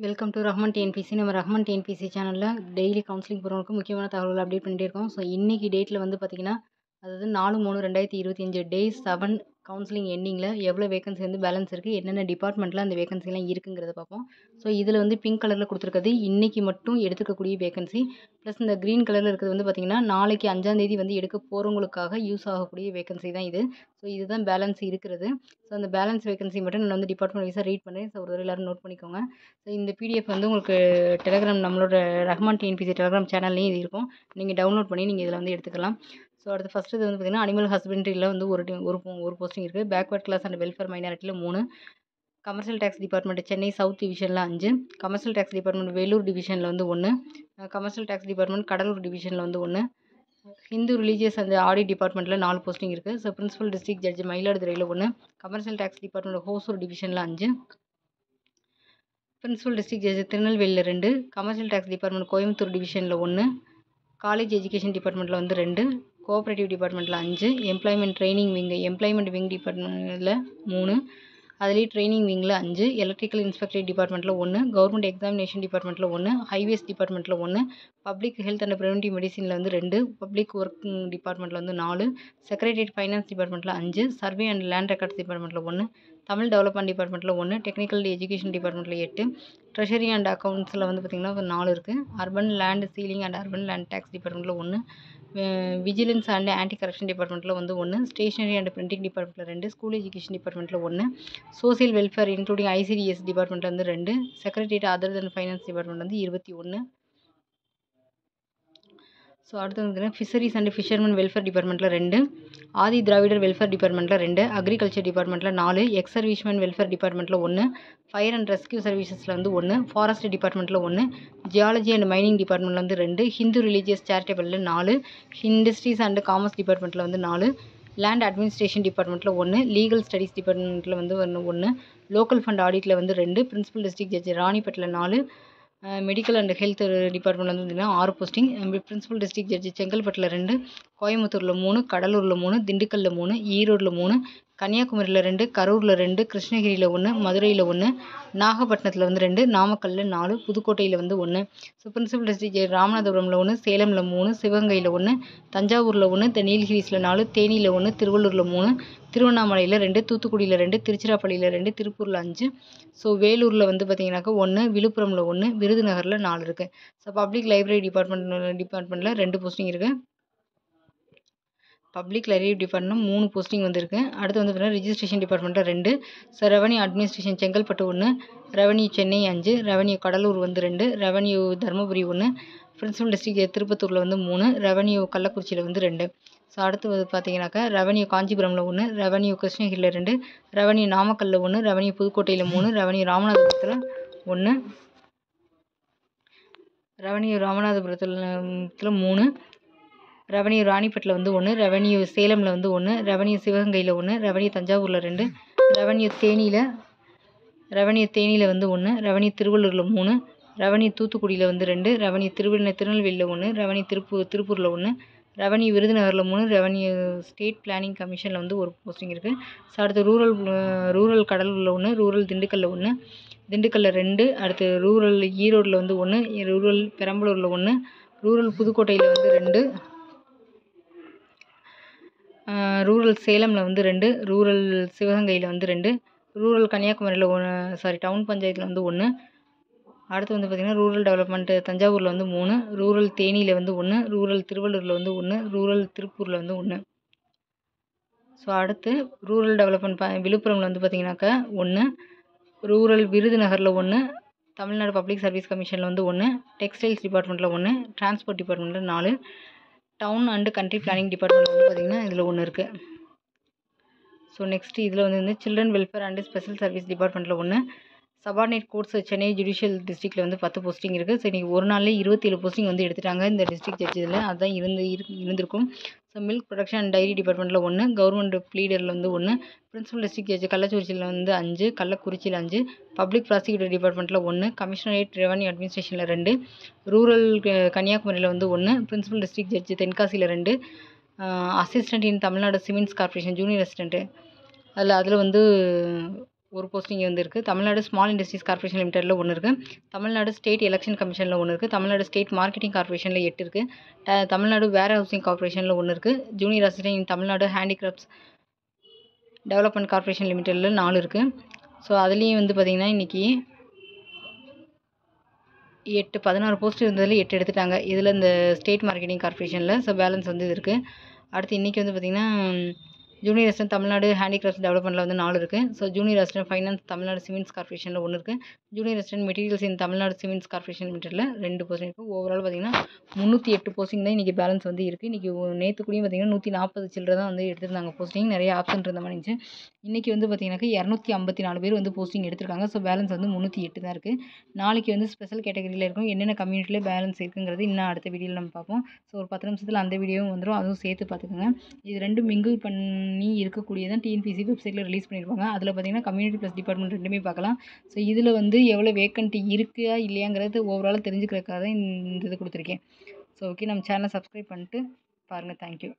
Welcome to Rahman TNPSC. நம்ம Rahman TNPSC சேனலில் daily counselling போகிறவங்களுக்கு முக்கியமான தகவல்கள் அப்டேட் பண்ணிகிட்டே இருக்கோம். ஸோ இன்றைக்கி டேட்டில் வந்து பார்த்திங்கன்னா, அதாவது 4/3/2025 டே 7 கவுன்சிலிங் எண்டிங்கில் எவ்வளோ வேகன்சி வந்து பேலன்ஸ் இருக்குது, என்னென்ன டிபார்ட்மெண்ட்டில் அந்த வேகன்சிலாம் இருக்குங்கிறத பார்ப்போம். ஸோ இதில் வந்து பிங்க் கலரில் கொடுத்துருக்கிறது இன்றைக்கி மட்டும் எடுத்துக்கக்கூடிய வேகன்சி. ப்ளஸ் இந்த க்ரீன் கலரில் இருக்கிறது வந்து பார்த்திங்கன்னா, நாளைக்கு 5ஆம் தேதி வந்து எடுக்க போகிறவங்களுக்காக யூஸ் ஆகக்கூடிய வேகன்சி தான் இது. ஸோ இதுதான் பேலன்ஸ் இருக்கிறது. ஸோ அந்த பேலன்ஸ் வேகன்சி மட்டும் நான் வந்து டிபார்ட்மெண்ட் வைஸாக ரீட் பண்ணுறேன். ஸோ ஒரு தடவை எல்லோரும் நோட் பண்ணிக்கோங்க. ஸோ இந்த பிடிஎஃப் வந்து உங்களுக்கு டெலகிராம் நம்மளோட ரஹ்மான் டிஎன்பிசி டெலகிராம் சேனல்லையும் இது இருக்கும். நீங்கள் டவுன்லோட் பண்ணி நீங்கள் இதில் வந்து எடுத்துக்கலாம். ஸோ அடுத்து ஃபஸ்ட்டு இது வந்து பார்த்திங்கன்னா, அனிமல் ஹஸ்பண்ட்ரியில் வந்து ஒரு போஸ்டிங் இருக்குது. பேக்வர்ட் கிளாஸ் அண்ட் வெல்ஃபேர் மைனாரிட்டியில் 3, commercial tax department Chennai south டிவிஷனில் 5, கமர்ஷியல் டேக்ஸ் டிபார்ட்மெண்ட் வேலூர் டிவிஷனில் வந்து 1, கமர்ஷியல் டேக்ஸ் டிபார்ட்மெண்ட் கடலூர் டிவிஷனில் வந்து 1, ஹிந்து ரிலீஜியஸ் அந்த ஆடிட் டிபார்ட்மெண்ட்டில் 4 போஸ்டிங் இருக்குது. ஸோ பிரின்சிபல் டிஸ்ட்ரிக்ட் ஜட்ஜ் மயிலாடுதுறையில் 1, கமர்ஷியல் டேக்ஸ் டிபார்ட்மெண்ட் ஹோசூர் டிவிஷனில் 5, பிரின்சிபல் டிஸ்ட்ரிக்ட் ஜட்ஜ் திருநெல்வேலியில் 2, கமர்ஷியல் டேக்ஸ் டிபார்ட்மெண்ட் கோயம்புத்தூர் டிவிஷனில் 1, காலேஜ் எஜுகேஷன் டிபார்ட்மெண்ட்டில் வந்து 2, கோஆப்ரேட்டிவ் டிபார்ட்மெண்ட்டில் 5, எம்ப்ளாய்மெண்ட் விங் டிபார்ட்மெண்ட்டில் 3, அதுலேயே ட்ரைனிங் விங்கில் 5, எலக்ட்ரிக்கல் இன்ஸ்பெக்டர் டிபார்ட்மெண்ட்டில் 1, கவர்மெண்ட் எக்ஸாமினேஷன் டிபார்ட்மெண்ட்டில் 1, ஹைவேஸ் டிபார்ட்மெண்ட்டில் 1, பப்ளிக் ஹெல்த் அண்ட் ப்ரிவென்டிவ் மெடிசனில் வந்து 2, பப்ளிக் ஒர்க் டிபார்ட்மெண்ட்டில் வந்து 4, செக்ரட்டரியேட் ஃபைனான்ஸ் டிபார்ட்மெண்ட்டில் 5, சர்வே அண்ட் லேண்ட் ரெக்கார்ட்ஸ் டிபார்ட்மெண்ட்டில் 1, தமிழ் டெவலப்மெண்ட் டிபார்ட்மெண்ட்டில் 1, டெக்னிக்கல் எஜுகேஷன் டிபார்ட்மெண்ட்டில் 8, ட்ரெஷரி அண்ட் அக்கௌண்ட்ஸில் வந்து பார்த்திங்கன்னா 4 இருக்குது, urban land ceiling and urban land tax டிபார்ட்மெண்ட்டில் 1, விஜிலன்ஸ் அண்ட் ஆன்டி கரப்ஷன் டிபார்ட்மெண்ட்டில் வந்து 1, ஸ்டேஷனரி அண்ட் பிரிண்டிங் டிபார்ட்மெண்ட்டில் 2, ஸ்கூல் எஜுகேஷன் டிபார்ட்மெண்ட்டில் 1, சோசியல் வெல்ஃபேர் இன்க்ளூடிங் ஐசிடிஎஸ் டிபார்ட்மெண்ட்டில் வந்து 2, செக்ரட்டரியேட் அதர் தென் ஃபைனான்ஸ் டிபார்ட்மெண்ட் வந்து 21. ஸோ அடுத்து வந்து ஃபிஷரிஸ் அண்ட் ஃபிஷர்மன் வெல்ஃபேர் டிபார்ட்மெண்ட்டில் 2, ஆதி திராவிடர் வெல்ஃபேர் டிபார்ட்மெண்ட்டில் 2, அக்ரிகல்ச்சர் டிபார்ட்மெண்ட்டில் 4, எக்ஸ் சர்வீஸ்மேன் வெல்ஃபேர் டிபார்ட்மெண்ட்டில் 1, ஃபயர் அண்ட் ரெஸ்கியூ சர்வீசஸில் வந்து 1, ஃபாரஸ்ட் டிபார்ட்மெண்ட்டில் 1, ஜியாலஜி அண்ட் மைனிங் டிபார்ட்மெண்ட்டில் வந்து 2, ஹிந்து ரிலீஜியஸ் சேரிட்டபிளில் 4, இண்டஸ்ட்ரீஸ் அண்ட் காமர்ஸ் டிபார்ட்மெண்ட்டில் வந்து 4, லேண்ட் அட்மினிஸ்ட்ரேஷன் டிபார்ட்மெண்ட்டில் 1, லீகல் ஸ்டடீஸ் டிபார்ட்மெண்ட்டில் வந்து 1, லோக்கல் ஃபண்ட் ஆடிட்டில் வந்து 2, பிரின்சிபல் டிஸ்ட்ரிக்ட் ஜட்ஜ் ராணிப்பேட்டில் 4, மெடிக்கல் அண்ட் ஹெல்த் டிபார்ட்மெண்ட் வந்து பார்த்திங்கன்னா 6 போஸ்டிங், பிரின்சிபல் டிஸ்ட்ரிக்ட் ஜட்ஜ் செங்கல்பட்டில் 2, கோயம்புத்தூரில் 3, கடலூரில் 3, திண்டுக்கல்லில் 3, ஈரோடில் 3, கன்னியாகுமரியில் 2, கரூரில் 2, கிருஷ்ணகிரியில் 1, மதுரையில் 1, நாகப்பட்டினத்தில் வந்து 2, நாமக்கல்லில் 4, புதுக்கோட்டையில் வந்து 1. ஸோ பிரின்சிபல் டிஸ்ட்ரிக்ட் ஜட்ஜ் ராமநாதபுரமில் 1, சேலமில் 3, சிவகங்கையில் 1, தஞ்சாவூரில் 1, நீலகிரிஸில் 4, தேனியில் 1, திருவள்ளூரில் 3, திருவண்ணாமலையில் 2, தூத்துக்குடியில் 2, திருச்சிராப்பள்ளியில் 2, திருப்பூரில் 5. ஸோ வேலூரில் வந்து பார்த்திங்கனாக்கா 1, விழுப்புரமில் 1, விருதுநகரில் 4 இருக்குது. ஸோ பப்ளிக் லைப்ரரி டிபார்ட்மெண்ட்டில் 2 போஸ்டிங் இருக்குது. பப்ளிக் லைப்ரரி டிபார்ட்மெண்ட் 3 போஸ்டிங் வந்துருக்கு. அடுத்து வந்து பார்த்திங்கன்னா ரிஜிஸ்ட்ரேஷன் டிபார்ட்மெண்ட்டில் 2, so revenue administration Chengalpattu 1, revenue Chennai 5, revenue Cuddalore வந்து 2, ரெவன்யூ தருமபுரி 1, பிரின்சிபல் டிஸ்ட்ரிக்ட் திருப்பத்தூரில் வந்து 3, ரெவன்யூ கள்ளக்குறிச்சியில் வந்து 2. ஸோ அடுத்து வந்து பார்த்திங்கனாக்கா ரெவன்யூ காஞ்சிபுரமில் 1, ரெவன்யூ கிருஷ்ணகிரியில் 2, ரெவன்யூ நாமக்கல்லில் 1, ரெவன்யூ புதுக்கோட்டையில் 3, ரெவன்யூ ராமநாதபுரத்தில் 1, ரெவன்யூ ராமநாதபுரத்தில் 3, ரெவன்யூ ராணிப்பேட்டில் வந்து 1, ரெவன்யூ சேலமில் வந்து 1, ரெவன்யூ சிவகங்கையில் 1, ரெவன்யூ தஞ்சாவூரில் 2, ரெவன்யூ தேனியில் வந்து 1, ரெவன்யூ திருவள்ளூரில் 3, ரெவன்யூ தூத்துக்குடியில் வந்து 2, ரெவன்யூ திருநெல்வேலியில் 1, ரெவன்யூ திருப்பூரில் 1, ரெவன்யூ விருதுநகரில் 3, ரெவன்யூ ஸ்டேட் பிளானிங் கமிஷனில் வந்து 1 போஸ்டிங் இருக்குது. ஸோ அடுத்து ரூரல் கடலூரில் 1, ரூரல் திண்டுக்கல்லில் 1, திண்டுக்கல்லில் 2, அடுத்து ரூரல் ஈரோடில் வந்து 1, ரூரல் பெரம்பலூரில் 1, ரூரல் புதுக்கோட்டையில் வந்து 2, ரூரல் சேலமில் வந்து 2, ரூரல் சிவகங்கையில் வந்து 2, ரூரல் கன்னியாகுமரியில் டவுன் பஞ்சாயத்தில் வந்து 1. அடுத்து வந்து பார்த்திங்கன்னா ரூரல் டெவலப்மெண்ட் தஞ்சாவூரில் வந்து 3, ரூரல் தேனியில் வந்து 1, ரூரல் திருவள்ளூரில் வந்து 1, ரூரல் திருப்பூரில் வந்து 1. ஸோ அடுத்து ரூரல் டெவலப்மெண்ட் விழுப்புரமில் வந்து பார்த்திங்கனாக்கா 1, ரூரல் விருதுநகரில் 1, தமிழ்நாடு பப்ளிக் சர்வீஸ் கமிஷனில் வந்து 1, டெக்ஸ்டைல்ஸ் டிபார்ட்மெண்ட்டில் 1, டிரான்ஸ்போர்ட் டிபார்ட்மெண்ட்டில் 4, town and country planning department வந்து பார்த்திங்கன்னா இதில் 1 இருக்குது. ஸோ நெக்ஸ்ட்டு இதில் வந்து children welfare and special service டிபார்ட்மெண்ட்டில் 1, சபார்டினேட் கோர்ட்ஸ் சென்னை ஜுடிஷியல் டிஸ்ட்ரிக்ட்டில் வந்து 10 போஸ்டிங் இருக்குது. ஸோ இன்றைக்கி ஒரு நாள்லேயே 27 போஸ்டிங் வந்து எடுத்துட்டாங்க இந்த டிஸ்ட்ரிக்ட் ஜட்ஜ். இதில் அதுதான் இருந்திருக்கும். So milk production and diary டிபார்ட்மெண்ட்டில் 1, கவர்மெண்ட் ப்ளீடரில் வந்து 1, பிரின்சிபல் டிஸ்ட்ரிக்ட் ஜட்ஜ் கள்ளக்குறிச்சியில் வந்து 5, கள்ளக்குறிச்சியில் 5, பப்ளிக் ப்ராசிக்யூட்டர் டிபார்ட்மெண்ட்டில் 1, கமிஷனரேட் ரெவன்யூ அட்மினிஸ்ட்ரேஷனில் 2, ரூரல் கன்னியாகுமரியில் வந்து 1, பிரின்சிபல் டிஸ்ட்ரிக்ட் ஜட்ஜ் தென்காசியில் 2, assistant in Tamil Nadu cements corporation junior assistant அதில் வந்து ஒரு போஸ்டிங் வந்து இருக்குது. தமிழ்நாடு ஸ்மால் இண்டஸ்ட்ரீஸ் கார்ப்பரேஷன் லிமிடெடில் ஒன்று இருக்குது. தமிழ்நாடு ஸ்டேட் எலெக்ஷன் கமிஷனில் ஒன்று இருக்குது. தமிழ்நாடு ஸ்டேட் மார்க்கெட்டிங் கார்ப்பரேஷனில் 8 இருக்குது. தமிழ்நாடு வேர் ஹவுசிங் கார்ப்பரேஷனில் ஒன்று இருக்குது. Junior assistant in Tamil Nadu handicrafts development corporation லிமிடெடில் 4 இருக்குது. ஸோ அதுலேயும் வந்து பார்த்திங்கன்னா இன்றைக்கி 16 போஸ்ட் இருந்ததில் 8 எடுத்துட்டாங்க. இதில் இந்த ஸ்டேட் மார்க்கெட்டிங் கார்ப்பரேஷனில் ஸோ பேலன்ஸ் வந்து இது இருக்குது. அடுத்து இன்றைக்கி வந்து பார்த்திங்கன்னா ஜூனியர் அசிஸ்டன்ட் தமிழ்நாடு ஹேண்டிகிராஃப்ட்ஸ் டெவலப்மெண்ட்டில் வந்து 4 இருக்குது. So junior assistant finance Tamil Nadu cements கார்ப்பரேஷனில் 1 இருக்குது. Junior assistant materials in Tamil Nadu cements corporation லிமிடெடில் 2 போஸ்டிங் இருக்குது. ஓவரால் பார்த்திங்கன்னா 308 போஸ்டிங் தான் இன்றைக்கி பேலன்ஸ் வந்து இருக்குது. இன்றைக்கி நேற்று கூடயும் பார்த்திங்கன்னா 140 சில்லரை தான் வந்து எடுத்திருந்தாங்க போஸ்டிங். நிறைய ஆப்ஷன் இருந்த மாதிரி இருந்துச்சு. இன்றைக்கி வந்து பார்த்திங்கனாக்கா 254 பேர் வந்து போஸ்டிங் எடுத்திருக்காங்க. ஸோ பேலன்ஸ் வந்து 308 தான் இருக்குது. நாளைக்கு வந்து ஸ்பெஷல் கேட்டகரியில் இருக்கும். என்னென்ன கம்யூனிட்டியில் பேலன்ஸ் இருக்குங்கிறது இன்னும் அடுத்த வீடியோவில் நம்ம பார்ப்போம். ஸோ ஒரு 10 நிமிஷத்தில் அந்த வீடியோவும் வந்துடும். அதுவும் சேர்த்து பார்த்துக்கோங்க. இது ரெண்டும் மிங்கிள் பண்ணி இருக்கக்கூடியதான் டிஎன்பிஎஸ்சி வெப்சைட்டில் ரிலீஸ் பண்ணியிருப்பாங்க. அதில் பார்த்திங்கன்னா கம்யூனிட்டி ப்ளஸ் டிபார்ட்மெண்ட் ரெண்டுமே பார்க்கலாம். ஸோ இதில் வந்து எவ்வளோ வேக்கன்ட்டி இருக்கா இல்லையாங்கிறது ஓவராலாக தெரிஞ்சுக்கிறதுக்காக தான் இந்த இது கொடுத்துருக்கேன். ஸோ ஓகே, நம்ம சேனலை சப்ஸ்கிரைப் பண்ணிட்டு பாருங்கள். தேங்க்யூ.